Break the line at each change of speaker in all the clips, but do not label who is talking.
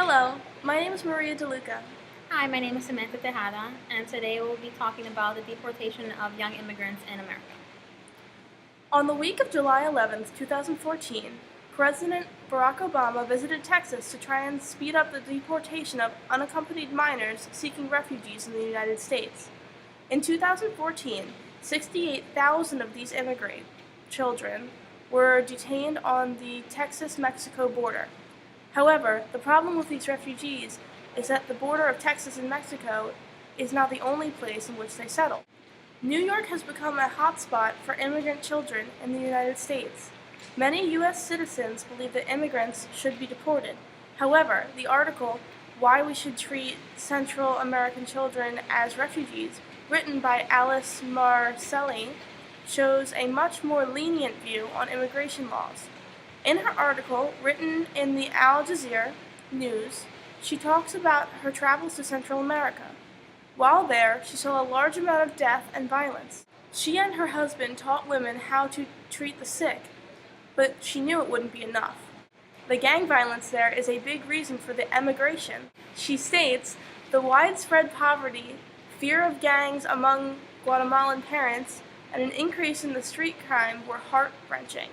Hello, my name is Maria DeLuca.
Hi, my name is Samantha Tejada, and today we'll be talking about the deportation of young immigrants in America.
On the week of July 11th, 2014, President Barack Obama visited Texas to try and speed up the deportation of unaccompanied minors seeking refugees in the United States. In 2014, 68,000 of these immigrant children were detained on the Texas-Mexico border. However, the problem with these refugees is that the border of Texas and Mexico is not the only place in which they settle. New York has become a hotspot for immigrant children in the United States. Many U.S. citizens believe that immigrants should be deported. However, the article, Why We Should Treat Central American Children as Refugees, written by Alice Marcelli, shows a much more lenient view on immigration laws. In her article, written in the Al Jazeera News, she talks about her travels to Central America. While there, she saw a large amount of death and violence. She and her husband taught women how to treat the sick, but she knew it wouldn't be enough. The gang violence there is a big reason for the emigration. She states, the widespread poverty, fear of gangs among Guatemalan parents, and an increase in the street crime were heart-wrenching.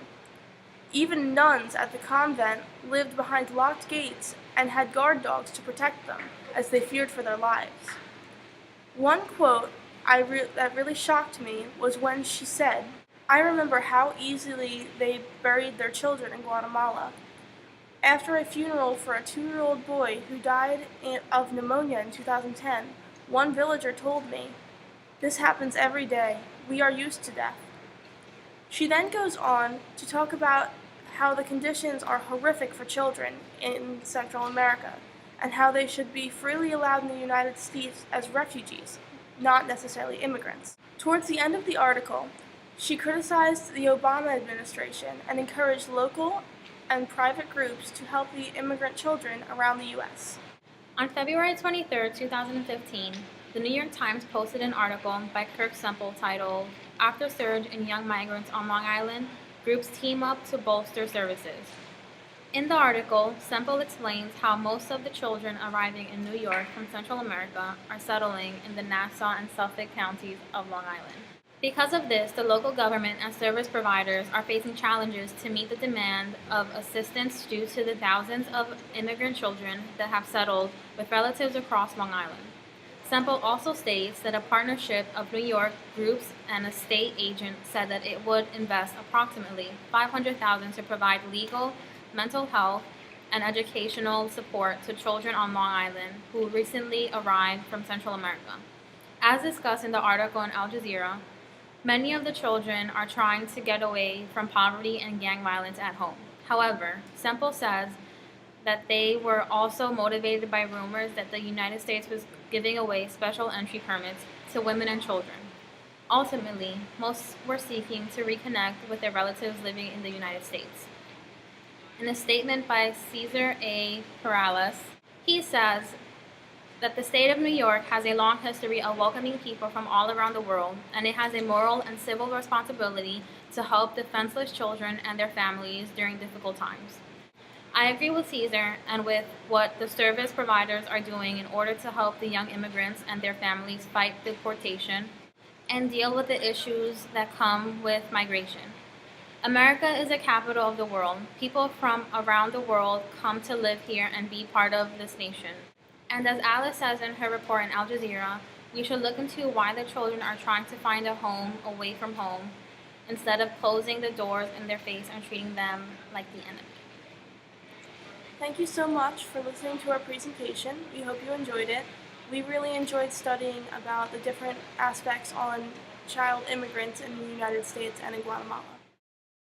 Even nuns at the convent lived behind locked gates and had guard dogs to protect them, as they feared for their lives. One quote that really shocked me was when she said, I remember how easily they buried their children in Guatemala. After a funeral for a 2-year-old boy who died of pneumonia in 2010, one villager told me, this happens every day. We are used to death. She then goes on to talk about how the conditions are horrific for children in Central America, and how they should be freely allowed in the United States as refugees, not necessarily immigrants. Towards the end of the article, she criticized the Obama administration and encouraged local and private groups to help the immigrant children around the U.S.
On February 23, 2015, the New York Times posted an article by Kirk Semple titled, After Surge in Young Migrants on Long Island, Groups Team Up to Bolster Services. In the article, Semple explains how most of the children arriving in New York from Central America are settling in the Nassau and Suffolk counties of Long Island. Because of this, the local government and service providers are facing challenges to meet the demand of assistance due to the thousands of immigrant children that have settled with relatives across Long Island. Semple also states that a partnership of New York groups and a state agent said that it would invest approximately $500,000 to provide legal, mental health, and educational support to children on Long Island who recently arrived from Central America. As discussed in the article on Al Jazeera, many of the children are trying to get away from poverty and gang violence at home. However, Semple says that they were also motivated by rumors that the United States was giving away special entry permits to women and children. Ultimately, most were seeking to reconnect with their relatives living in the United States. In a statement by Cesar A. Perales, he says that the state of New York has a long history of welcoming people from all around the world, and it has a moral and civil responsibility to help defenseless children and their families during difficult times. I agree with Cesar and with what the service providers are doing in order to help the young immigrants and their families fight deportation and deal with the issues that come with migration. America is the capital of the world. People from around the world come to live here and be part of this nation. And as Alice says in her report in Al Jazeera, we should look into why the children are trying to find a home away from home instead of closing the doors in their face and treating them like the enemy.
Thank you so much for listening to our presentation. We hope you enjoyed it. We really enjoyed studying about the different aspects on child immigrants in the United States and in Guatemala.